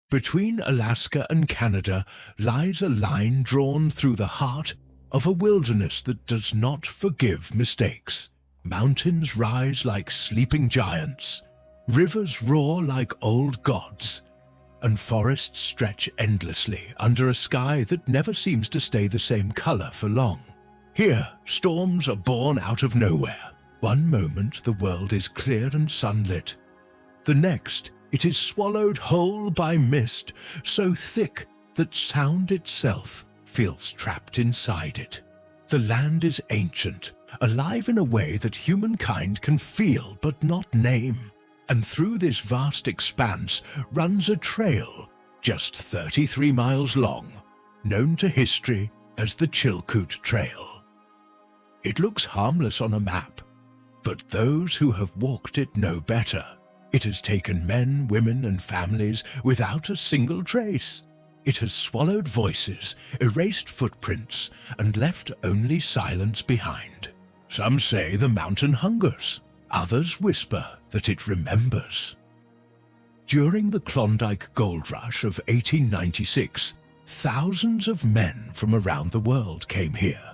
Between Alaska and Canada lies a line drawn through the heart of a wilderness that does not forgive mistakes. Mountains rise like sleeping giants, rivers roar like old gods, and forests stretch endlessly under a sky that never seems to stay the same color for long. Here, storms are born out of nowhere. One moment the world is clear and sunlit. The next, it is swallowed whole by mist, so thick that sound itself feels trapped inside it. The land is ancient, alive in a way that humankind can feel but not name. And through this vast expanse runs a trail, just 33 miles long, known to history as the Chilkoot Trail. It looks harmless on a map, but those who have walked it know better. It has taken men, women, and families without a single trace. It has swallowed voices, erased footprints, and left only silence behind. Some say the mountain hungers. Others whisper that it remembers. During the Klondike Gold Rush of 1896, thousands of men from around the world came here.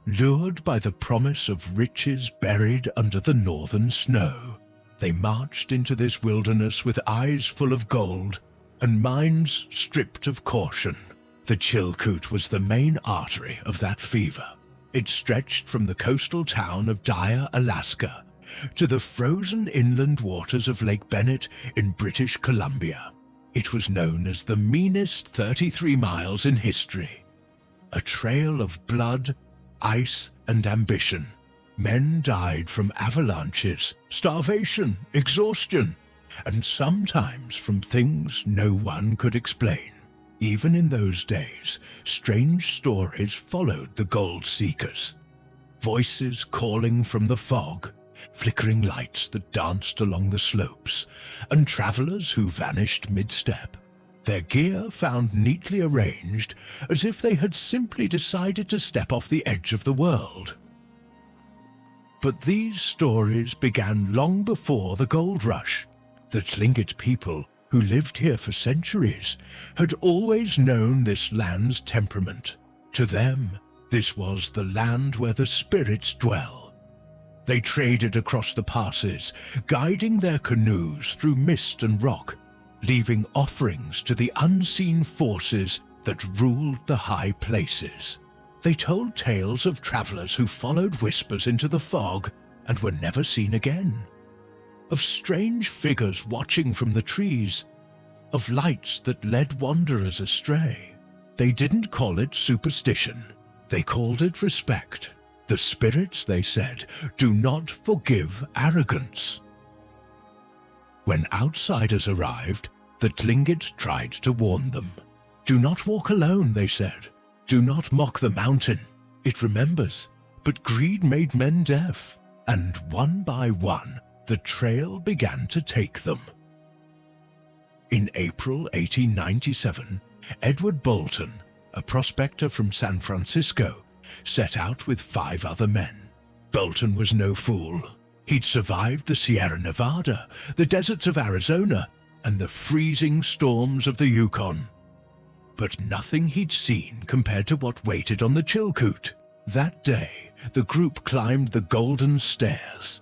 Lured by the promise of riches buried under the northern snow, they marched into this wilderness with eyes full of gold and minds stripped of caution. The Chilkoot was the main artery of that fever. It stretched from the coastal town of Dyer, Alaska, to the frozen inland waters of Lake Bennett in British Columbia. It was known as the meanest 33 miles in history. A trail of blood, ice, and ambition. Men died from avalanches, starvation, exhaustion, and sometimes from things no one could explain. Even in those days, strange stories followed the gold seekers. Voices calling from the fog, flickering lights that danced along the slopes, and travelers who vanished mid-step. Their gear found neatly arranged, as if they had simply decided to step off the edge of the world. But these stories began long before the gold rush. The Tlingit people, who lived here for centuries, had always known this land's temperament. To them, this was the land where the spirits dwell. They traded across the passes, guiding their canoes through mist and rock, leaving offerings to the unseen forces that ruled the high places. They told tales of travelers who followed whispers into the fog and were never seen again, of strange figures watching from the trees, of lights that led wanderers astray. They didn't call it superstition, they called it respect. The spirits, they said, do not forgive arrogance. When outsiders arrived, the Tlingit tried to warn them. Do not walk alone, they said. Do not mock the mountain. It remembers, but greed made men deaf. And one by one, the trail began to take them. In April 1897, Edward Bolton, a prospector from San Francisco, set out with 5 other men. Bolton was no fool. He'd survived the Sierra Nevada, the deserts of Arizona, and the freezing storms of the Yukon. But nothing he'd seen compared to what waited on the Chilkoot. That day, the group climbed the Golden Stairs.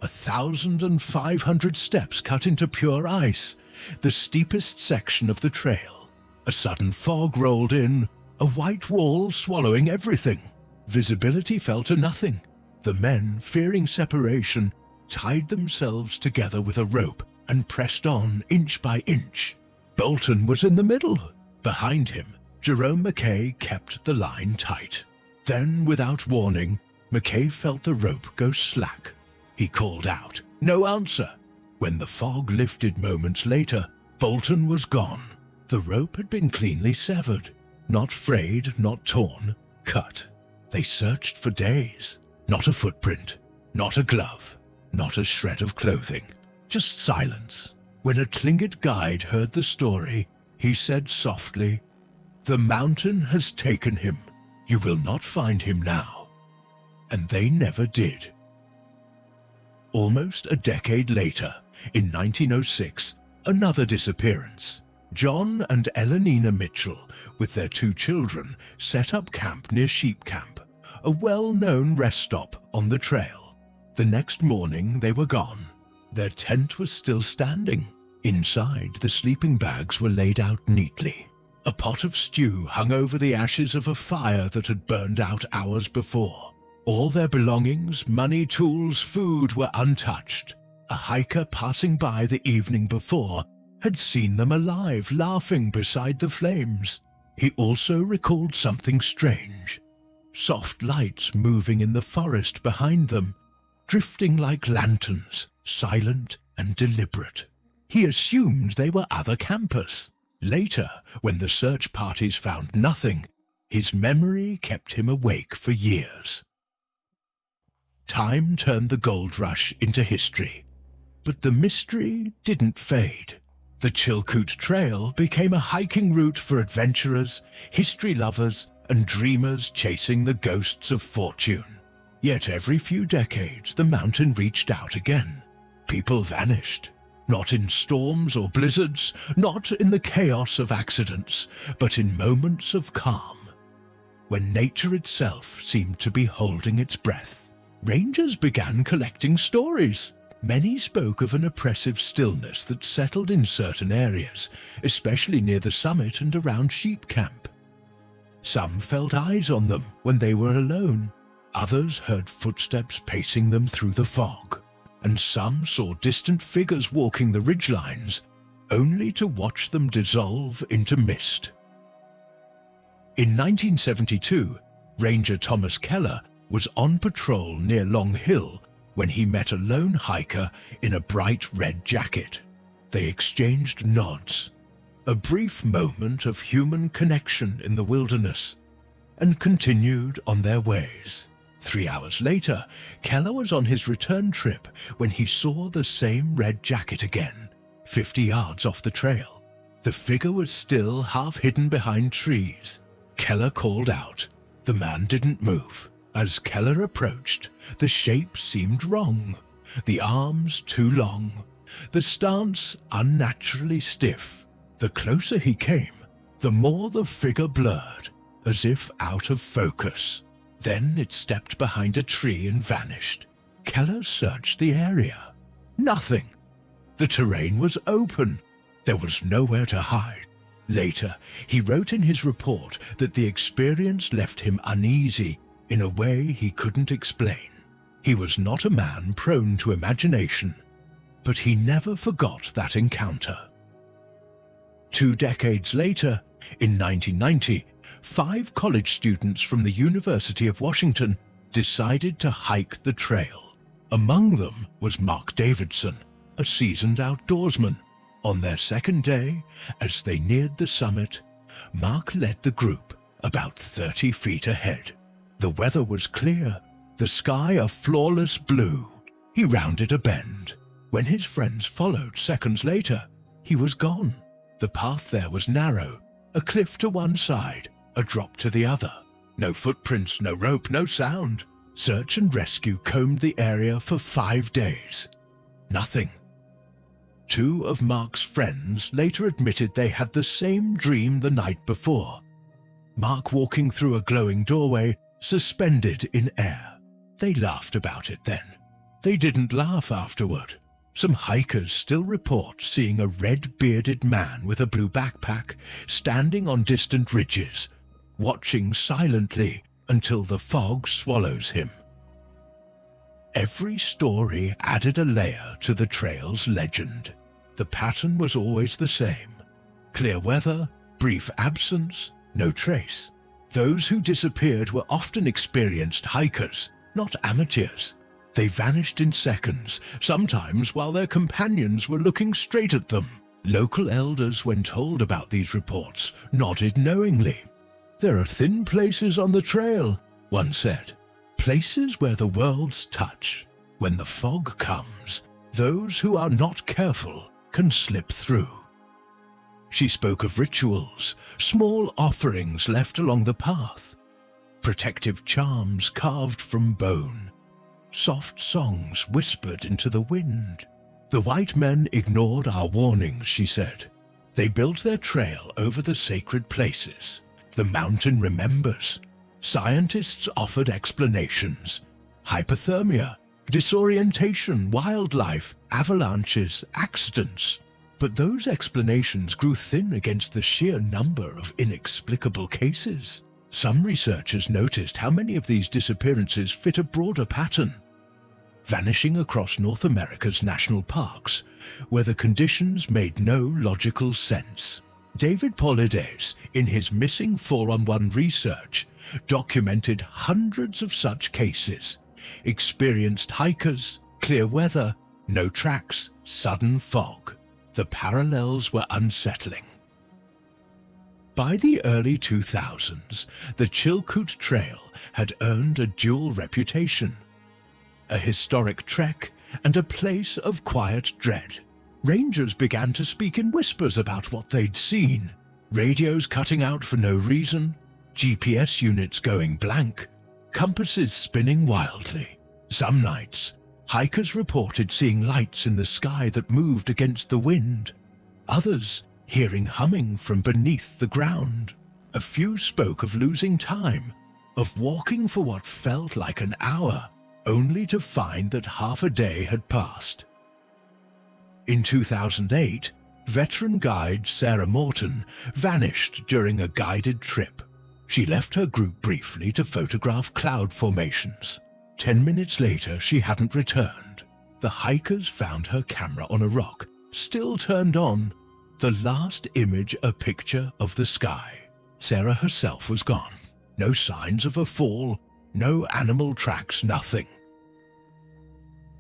1,500 steps cut into pure ice, the steepest section of the trail. A sudden fog rolled in, a white wall swallowing everything. Visibility fell to nothing. The men, fearing separation, tied themselves together with a rope and pressed on inch by inch. Bolton was in the middle. Behind him, Jerome McKay kept the line tight. Then, without warning, McKay felt the rope go slack. He called out, "No answer!" When the fog lifted moments later, Bolton was gone. The rope had been cleanly severed. Not frayed, not torn, cut. They searched for days. Not a footprint, not a glove, not a shred of clothing. Just silence. When a Tlingit guide heard the story, he said softly, "The mountain has taken him. You will not find him now." And they never did. Almost a decade later, in 1906, another disappearance. John and Elenina Mitchell, with their 2 children, set up camp near Sheep Camp, a well-known rest stop on the trail. The next morning they were gone. Their tent was still standing. Inside, the sleeping bags were laid out neatly. A pot of stew hung over the ashes of a fire that had burned out hours before. All their belongings, money, tools, food were untouched. A hiker passing by the evening before had seen them alive, laughing beside the flames. He also recalled something strange. Soft lights moving in the forest behind them, drifting like lanterns, silent and deliberate. He assumed they were other campers. Later, when the search parties found nothing, his memory kept him awake for years. Time turned the gold rush into history, but the mystery didn't fade. The Chilkoot Trail became a hiking route for adventurers, history lovers, and dreamers chasing the ghosts of fortune. Yet every few decades the mountain reached out again. People vanished, not in storms or blizzards, not in the chaos of accidents, but in moments of calm, when nature itself seemed to be holding its breath. Rangers began collecting stories. Many spoke of an oppressive stillness that settled in certain areas, especially near the summit and around Sheep Camp. Some felt eyes on them when they were alone. Others heard footsteps pacing them through the fog, and some saw distant figures walking the ridgelines, only to watch them dissolve into mist. In 1972, Ranger Thomas Keller was on patrol near Long Hill when he met a lone hiker in a bright red jacket. They exchanged nods, a brief moment of human connection in the wilderness, and continued on their ways. 3 hours later, Keller was on his return trip when he saw the same red jacket again, 50 yards off the trail. The figure was still half hidden behind trees. Keller called out. The man didn't move. As Keller approached, the shape seemed wrong, the arms too long, the stance unnaturally stiff. The closer he came, the more the figure blurred, as if out of focus. Then it stepped behind a tree and vanished. Keller searched the area. Nothing. The terrain was open. There was nowhere to hide. Later, he wrote in his report that the experience left him uneasy in a way he couldn't explain. He was not a man prone to imagination, but he never forgot that encounter. 2 decades later, in 1990, 5 college students from the University of Washington decided to hike the trail. Among them was Mark Davidson, a seasoned outdoorsman. On their second day, as they neared the summit, Mark led the group about 30 feet ahead. The weather was clear, the sky a flawless blue. He rounded a bend. When his friends followed seconds later, he was gone. The path there was narrow, a cliff to one side, a drop to the other. No footprints, no rope, no sound. Search and rescue combed the area for 5 days. Nothing. 2 of Mark's friends later admitted they had the same dream the night before. Mark walking through a glowing doorway, suspended in air. They laughed about it then. They didn't laugh afterward. Some hikers still report seeing a red-bearded man with a blue backpack standing on distant ridges, watching silently until the fog swallows him. Every story added a layer to the trail's legend. The pattern was always the same. Clear weather, brief absence, no trace. Those who disappeared were often experienced hikers, not amateurs. They vanished in seconds, sometimes while their companions were looking straight at them. Local elders, when told about these reports, nodded knowingly. "There are thin places on the trail," one said. "Places where the worlds touch. When the fog comes, those who are not careful can slip through." She spoke of rituals, small offerings left along the path, protective charms carved from bone, soft songs whispered into the wind. "The white men ignored our warnings," she said. They built their trail over the sacred places. The mountain remembers. Scientists offered explanations. Hypothermia, disorientation, wildlife, avalanches, accidents. But those explanations grew thin against the sheer number of inexplicable cases. Some researchers noticed how many of these disappearances fit a broader pattern. Vanishing across North America's national parks, where the conditions made no logical sense. David Paulides, in his Missing 411 research, documented hundreds of such cases. Experienced hikers, clear weather, no tracks, sudden fog. The parallels were unsettling. By the early 2000s, the Chilkoot Trail had earned a dual reputation. A historic trek and a place of quiet dread. Rangers began to speak in whispers about what they'd seen. Radios cutting out for no reason, GPS units going blank, compasses spinning wildly. Some nights, hikers reported seeing lights in the sky that moved against the wind. Others, hearing humming from beneath the ground. A few spoke of losing time, of walking for what felt like an hour, only to find that half a day had passed. In 2008, veteran guide Sarah Morton vanished during a guided trip. She left her group briefly to photograph cloud formations. 10 minutes later, she hadn't returned. The hikers found her camera on a rock, still turned on. The last image a picture of the sky. Sarah herself was gone. No signs of a fall, no animal tracks, nothing.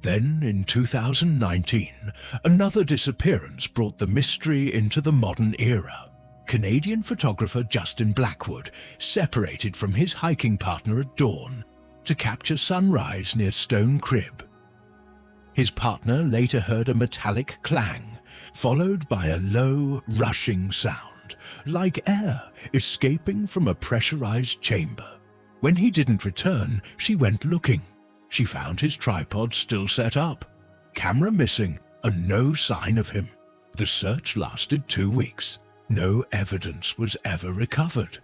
Then, in 2019, another disappearance brought the mystery into the modern era. Canadian photographer Justin Blackwood separated from his hiking partner at dawn to capture sunrise near Stone Crib. His partner later heard a metallic clang, followed by a low, rushing sound, like air escaping from a pressurized chamber. When he didn't return, she went looking. She found his tripod still set up, camera missing, and no sign of him. The search lasted 2 weeks. No evidence was ever recovered.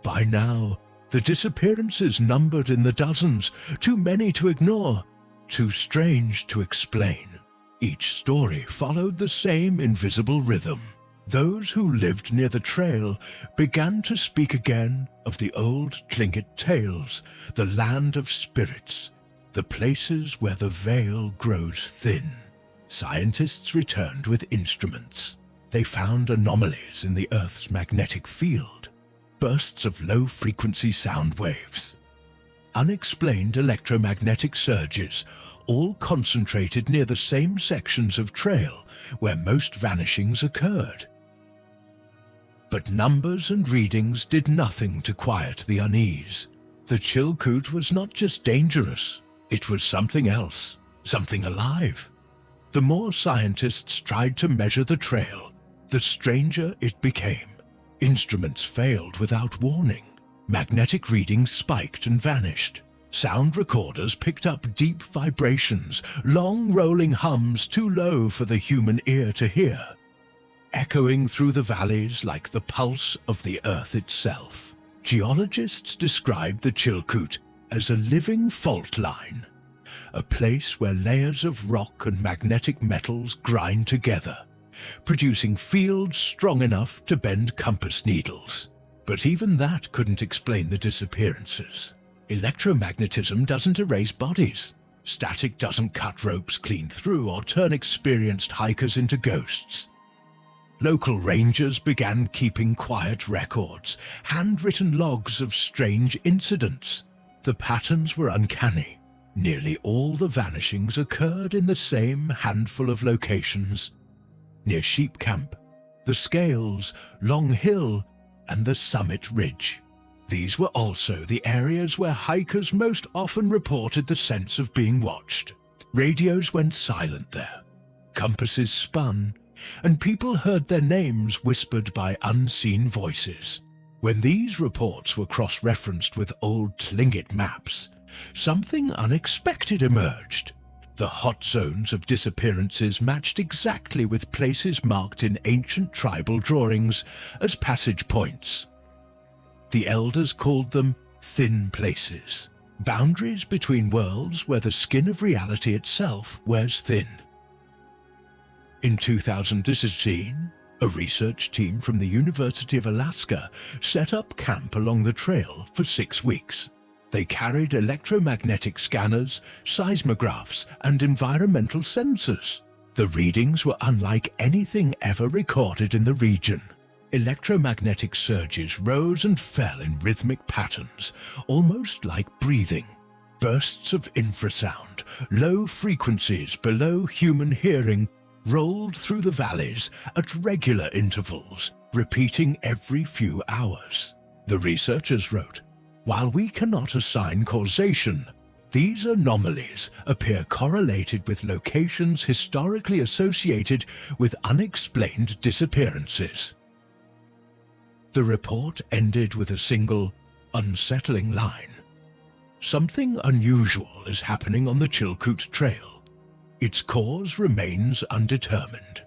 By now, the disappearances numbered in the dozens, too many to ignore, too strange to explain. Each story followed the same invisible rhythm. Those who lived near the trail began to speak again of the old Tlingit tales, the land of spirits, the places where the veil grows thin. Scientists returned with instruments. They found anomalies in the Earth's magnetic field, bursts of low-frequency sound waves, unexplained electromagnetic surges, all concentrated near the same sections of trail where most vanishings occurred. But numbers and readings did nothing to quiet the unease. The Chilkoot was not just dangerous, it was something else, something alive. The more scientists tried to measure the trail, the stranger it became. Instruments failed without warning. Magnetic readings spiked and vanished. Sound recorders picked up deep vibrations, long rolling hums too low for the human ear to hear, echoing through the valleys like the pulse of the earth itself. Geologists described the Chilkoot as a living fault line, a place where layers of rock and magnetic metals grind together, producing fields strong enough to bend compass needles. But even that couldn't explain the disappearances. Electromagnetism doesn't erase bodies. Static doesn't cut ropes clean through or turn experienced hikers into ghosts. Local rangers began keeping quiet records, handwritten logs of strange incidents. The patterns were uncanny. Nearly all the vanishings occurred in the same handful of locations. Near Sheep Camp, the Scales, Long Hill, and the Summit Ridge. These were also the areas where hikers most often reported the sense of being watched. Radios went silent there. Compasses spun, and people heard their names whispered by unseen voices. When these reports were cross-referenced with old Tlingit maps, something unexpected emerged. The hot zones of disappearances matched exactly with places marked in ancient tribal drawings as passage points. The elders called them thin places, boundaries between worlds where the skin of reality itself wears thin. In 2016, a research team from the University of Alaska set up camp along the trail for 6 weeks. They carried electromagnetic scanners, seismographs, and environmental sensors. The readings were unlike anything ever recorded in the region. Electromagnetic surges rose and fell in rhythmic patterns, almost like breathing. Bursts of infrasound, low frequencies below human hearing, rolled through the valleys at regular intervals, repeating every few hours. The researchers wrote, "While we cannot assign causation, these anomalies appear correlated with locations historically associated with unexplained disappearances." The report ended with a single, unsettling line. "Something unusual is happening on the Chilkoot Trail. Its cause remains undetermined."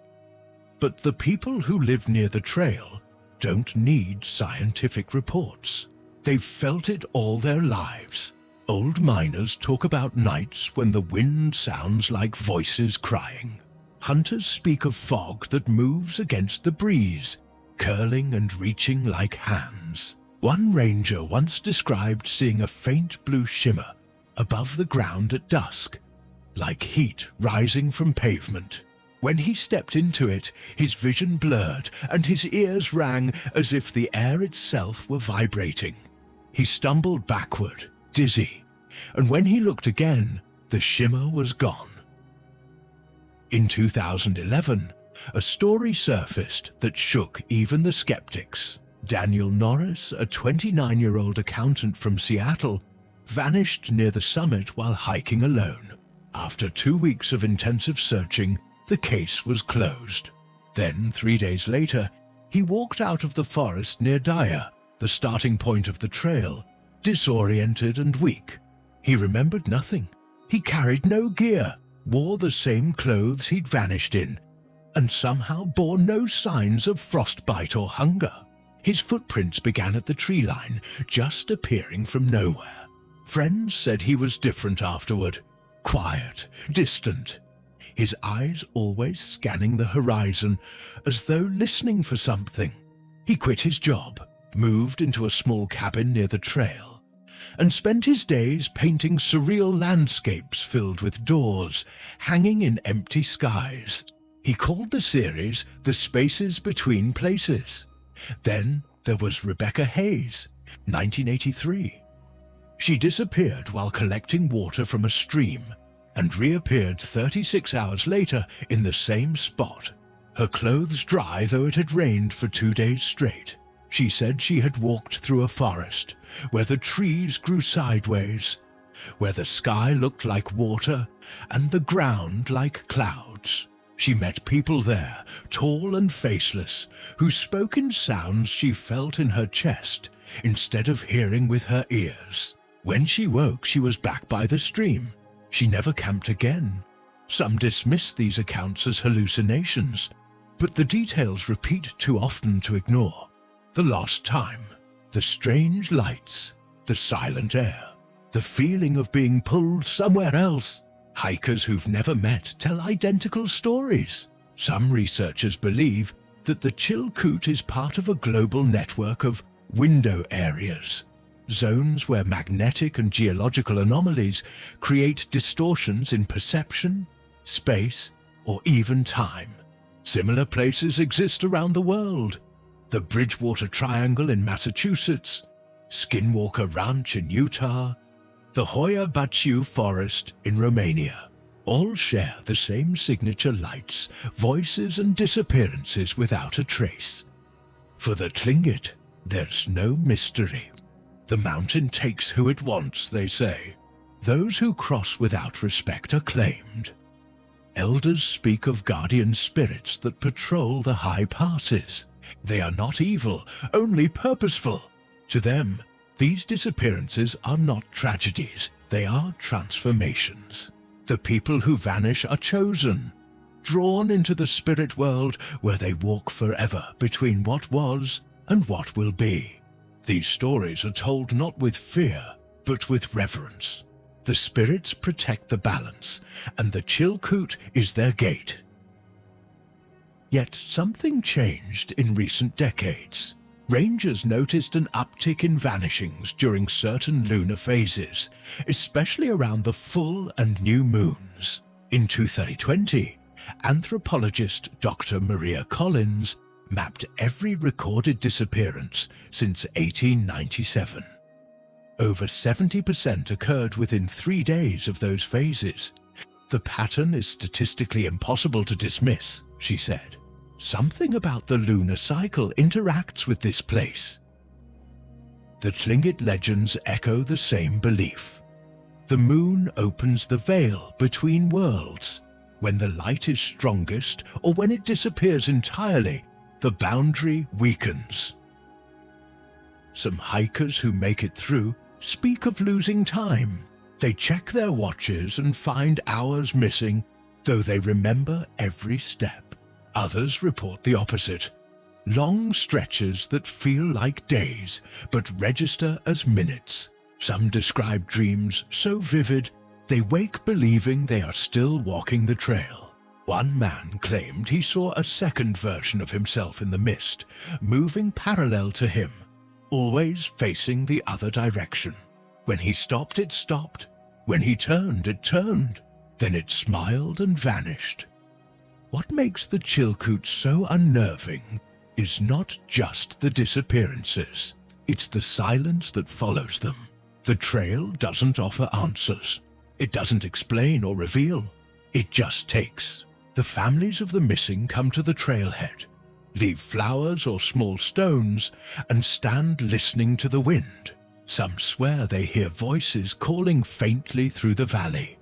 But the people who live near the trail don't need scientific reports. They've felt it all their lives. Old miners talk about nights when the wind sounds like voices crying. Hunters speak of fog that moves against the breeze, curling and reaching like hands. One ranger once described seeing a faint blue shimmer above the ground at dusk, like heat rising from pavement. When he stepped into it, his vision blurred and his ears rang as if the air itself were vibrating. He stumbled backward, dizzy, and when he looked again, the shimmer was gone. In 2011, a story surfaced that shook even the skeptics. Daniel Norris, a 29-year-old accountant from Seattle, vanished near the summit while hiking alone. After 2 weeks of intensive searching, the case was closed. Then, 3 days later, he walked out of the forest near Dyer, the starting point of the trail, disoriented and weak. He remembered nothing. He carried no gear, wore the same clothes he'd vanished in, and somehow bore no signs of frostbite or hunger. His footprints began at the tree line, just appearing from nowhere. Friends said he was different afterward, quiet, distant, his eyes always scanning the horizon, as though listening for something. He quit his job, moved into a small cabin near the trail, and spent his days painting surreal landscapes filled with doors hanging in empty skies. He called the series The Spaces Between Places. Then there was Rebecca Hayes, 1983. She disappeared while collecting water from a stream and reappeared 36 hours later in the same spot, her clothes dry though it had rained for 2 days straight. She said she had walked through a forest where the trees grew sideways, where the sky looked like water and the ground like clouds. She met people there, tall and faceless, who spoke in sounds she felt in her chest instead of hearing with her ears. When she woke, she was back by the stream. She never camped again. Some dismissed these accounts as hallucinations, but the details repeat too often to ignore. The lost time, the strange lights, the silent air, the feeling of being pulled somewhere else. Hikers who've never met tell identical stories. Some researchers believe that the Chilkoot is part of a global network of window areas, zones where magnetic and geological anomalies create distortions in perception, space, or even time. Similar places exist around the world. The Bridgewater Triangle in Massachusetts, Skinwalker Ranch in Utah, the Hoia Baciu Forest in Romania. All share the same signature lights, voices, and disappearances without a trace. For the Tlingit, there's no mystery. The mountain takes who it wants, they say. Those who cross without respect are claimed. Elders speak of guardian spirits that patrol the high passes. They are not evil, only purposeful. To them, these disappearances are not tragedies, they are transformations. The people who vanish are chosen, drawn into the spirit world where they walk forever between what was and what will be. These stories are told not with fear, but with reverence. The spirits protect the balance, and the Chilkoot is their gate. Yet something changed in recent decades. Rangers noticed an uptick in vanishings during certain lunar phases, especially around the full and new moons. In 2020, anthropologist Dr. Maria Collins mapped every recorded disappearance since 1897. Over 70% occurred within 3 days of those phases. The pattern is statistically impossible to dismiss, she said. Something about the lunar cycle interacts with this place. The Tlingit legends echo the same belief. The moon opens the veil between worlds. When the light is strongest or when it disappears entirely, the boundary weakens. Some hikers who make it through speak of losing time. They check their watches and find hours missing, though they remember every step. Others report the opposite. Long stretches that feel like days, but register as minutes. Some describe dreams so vivid, they wake believing they are still walking the trail. One man claimed he saw a second version of himself in the mist, moving parallel to him, always facing the other direction. When he stopped, it stopped. When he turned, it turned. Then it smiled and vanished. What makes the Chilkoot so unnerving is not just the disappearances. It's the silence that follows them. The trail doesn't offer answers. It doesn't explain or reveal. It just takes. The families of the missing come to the trailhead, leave flowers or small stones, and stand listening to the wind. Some swear they hear voices calling faintly through the valley,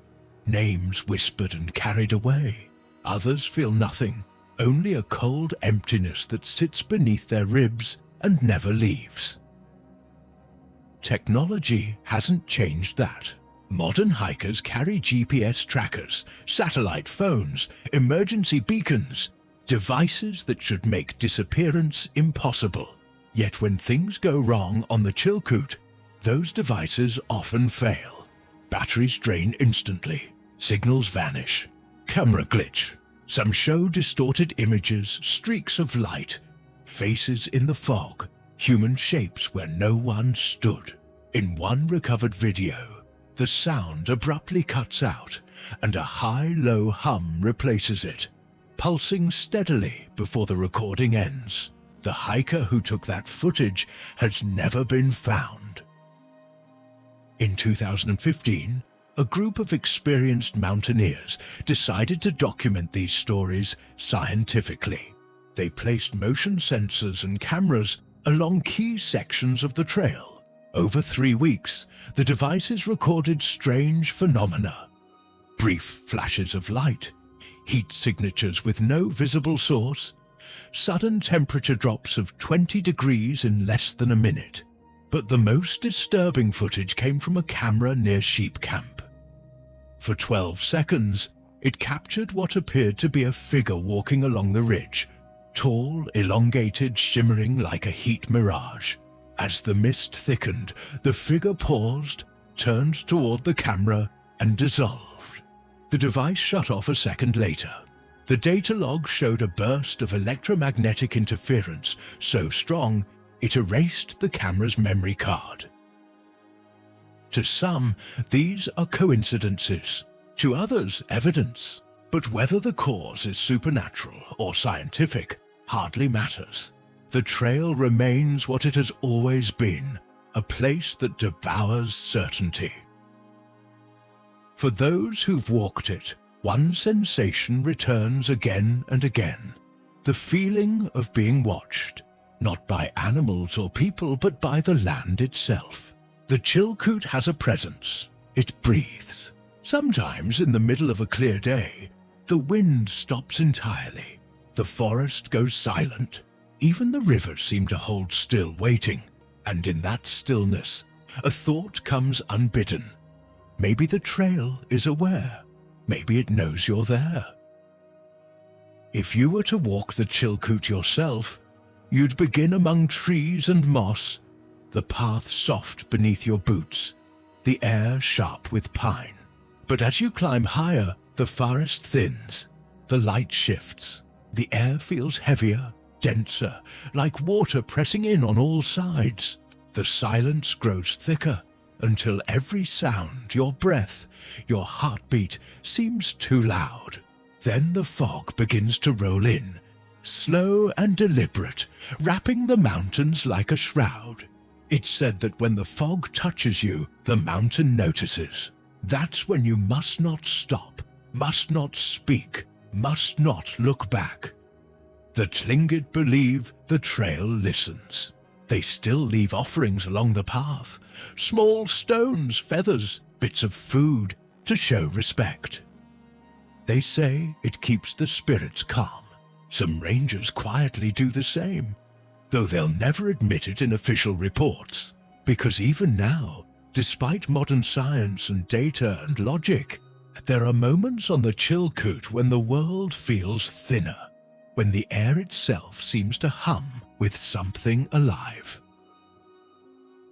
names whispered and carried away. Others feel nothing, only a cold emptiness that sits beneath their ribs and never leaves. Technology hasn't changed that. Modern hikers carry GPS trackers, satellite phones, emergency beacons, devices that should make disappearance impossible. Yet when things go wrong on the Chilkoot, those devices often fail. Batteries drain instantly, signals vanish, camera glitch. Some show distorted images, streaks of light, faces in the fog, human shapes where no one stood. In one recovered video, the sound abruptly cuts out and a high-low hum replaces it, pulsing steadily before the recording ends. The hiker who took that footage has never been found. In 2015, a group of experienced mountaineers decided to document these stories scientifically. They placed motion sensors and cameras along key sections of the trail. Over 3 weeks, the devices recorded strange phenomena. Brief flashes of light, heat signatures with no visible source, sudden temperature drops of 20 degrees in less than a minute. But the most disturbing footage came from a camera near Sheep Camp. For 12 seconds, it captured what appeared to be a figure walking along the ridge, tall, elongated, shimmering like a heat mirage. As the mist thickened, the figure paused, turned toward the camera, and dissolved. The device shut off a second later. The data log showed a burst of electromagnetic interference so strong it erased the camera's memory card. To some, these are coincidences. To others, evidence. But whether the cause is supernatural or scientific hardly matters. The trail remains what it has always been, a place that devours certainty. For those who've walked it, one sensation returns again and again. The feeling of being watched, not by animals or people, but by the land itself. The Chilkoot has a presence. It breathes. Sometimes, in the middle of a clear day, the wind stops entirely. The forest goes silent. Even the rivers seem to hold still, waiting. And in that stillness, a thought comes unbidden. Maybe the trail is aware. Maybe it knows you're there. If you were to walk the Chilkoot yourself, you'd begin among trees and moss, the path soft beneath your boots, the air sharp with pine. But as you climb higher, the forest thins, the light shifts, the air feels heavier, denser, like water pressing in on all sides. The silence grows thicker until every sound, your breath, your heartbeat, seems too loud. Then the fog begins to roll in, slow and deliberate, wrapping the mountains like a shroud. It's said that when the fog touches you, the mountain notices. That's when you must not stop, must not speak, must not look back. The Tlingit believe the trail listens. They still leave offerings along the path, small stones, feathers, bits of food, to show respect. They say it keeps the spirits calm. Some rangers quietly do the same, though they'll never admit it in official reports, because even now, despite modern science and data and logic, there are moments on the Chilkoot when the world feels thinner, when the air itself seems to hum with something alive.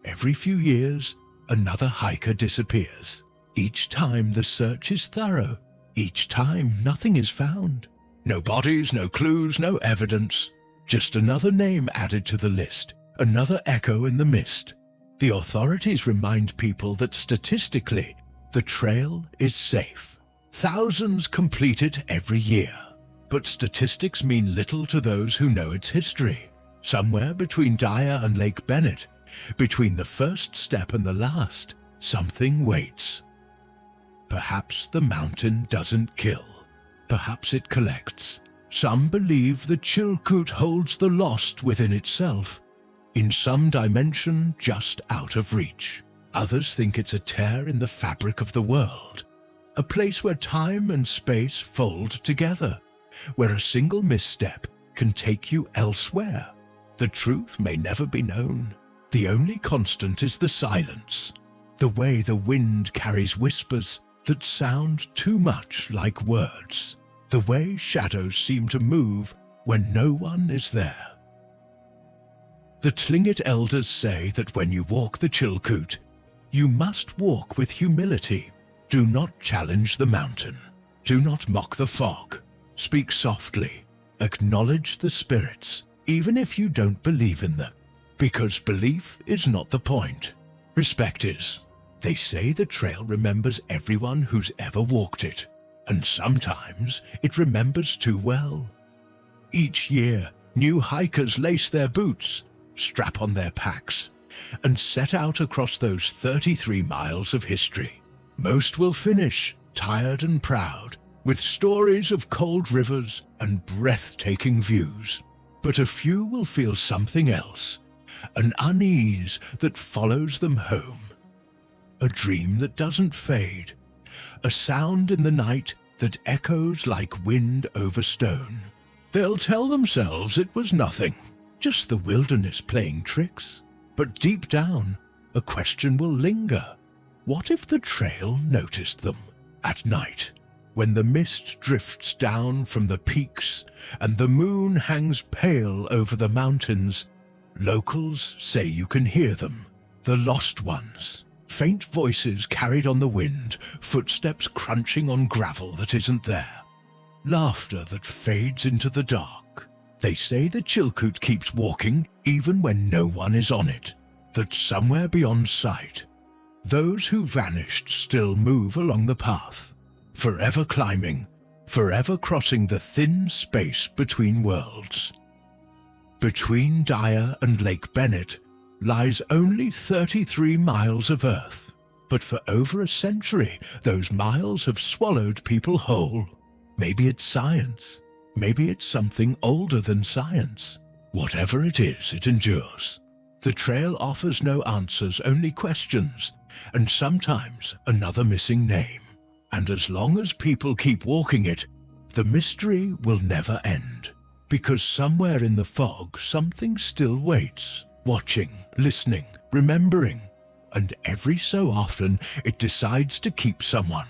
Every few years, another hiker disappears. Each time the search is thorough. Each time nothing is found. No bodies, no clues, no evidence. Just another name added to the list, another echo in the mist. The authorities remind people that statistically, the trail is safe. Thousands complete it every year. But statistics mean little to those who know its history. Somewhere between Dyer and Lake Bennett, between the first step and the last, something waits. Perhaps the mountain doesn't kill. Perhaps it collects. Some believe the Chilkoot holds the lost within itself, in some dimension just out of reach. Others think it's a tear in the fabric of the world, a place where time and space fold together, where a single misstep can take you elsewhere. The truth may never be known. The only constant is the silence, the way the wind carries whispers that sound too much like words, the way shadows seem to move when no one is there. The Tlingit elders say that when you walk the Chilkoot, you must walk with humility. Do not challenge the mountain. Do not mock the fog. Speak softly. Acknowledge the spirits, even if you don't believe in them, because belief is not the point. Respect is. They say the trail remembers everyone who's ever walked it, and sometimes it remembers too well. Each year, new hikers lace their boots, strap on their packs, and set out across those 33 miles of history. Most will finish, tired and proud, with stories of cold rivers and breathtaking views. But a few will feel something else, an unease that follows them home. A dream that doesn't fade, a sound in the night that echoes like wind over stone. They'll tell themselves it was nothing, just the wilderness playing tricks. But deep down, a question will linger. What if the trail noticed them at night, when the mist drifts down from the peaks and the moon hangs pale over the mountains? Locals say you can hear them, the lost ones. Faint voices carried on the wind, footsteps crunching on gravel that isn't there. Laughter that fades into the dark. They say the Chilkoot keeps walking even when no one is on it, that somewhere beyond sight, those who vanished still move along the path, forever climbing, forever crossing the thin space between worlds. Between Dyer and Lake Bennett lies only 33 miles of earth, but for over a century those miles have swallowed people whole. Maybe it's science, maybe it's something older than science. Whatever it is, it endures. The trail offers no answers, only questions, and sometimes another missing name. And as long as people keep walking it, the mystery will never end, because somewhere in the fog something still waits, watching, listening, remembering, and every so often it decides to keep someone,